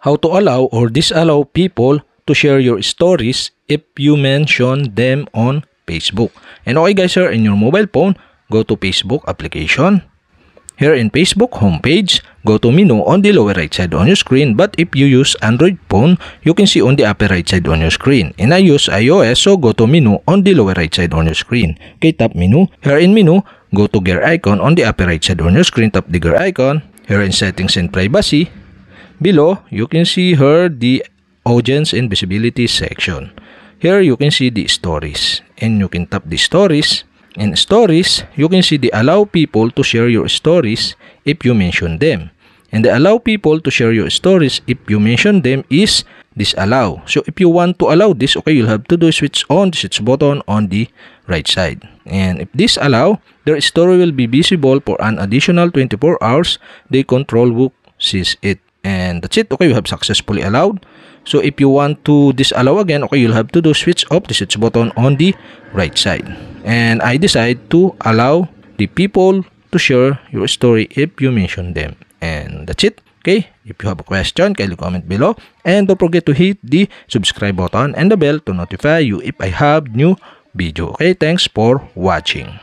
how to allow or disallow people to share your stories if you mention them on Facebook. And okay guys, here in your mobile phone, go to Facebook application. Here in Facebook homepage, go to menu on the lower right side on your screen. But if you use Android phone, you can see on the upper right side on your screen. And I use iOS, so go to menu on the lower right side on your screen. Okay, tap menu. Here in menu, go to gear icon on the upper right side on your screen. Tap the gear icon. Here in settings and privacy, below you can see here the audience and visibility section. Here you can see the stories, and you can tap the stories. In stories, you can see the allow people to share your stories if you mention them. And the allow people to share your stories if you mention them is disallow. So if you want to allow this, okay, you'll have to do switch on the switch button on the right side. And if disallow, their story will be visible for an additional 24 hours. The control book sees it. And that's it. Okay, you have successfully allowed. So if you want to disallow again, okay, you'll have to do switch off the switch button on the right side. And I decide to allow the people to share your story if you mention them. And that's it. Okay, if you have a question, kindly comment below. And don't forget to hit the subscribe button and the bell to notify you if I have new video. Okay, thanks for watching.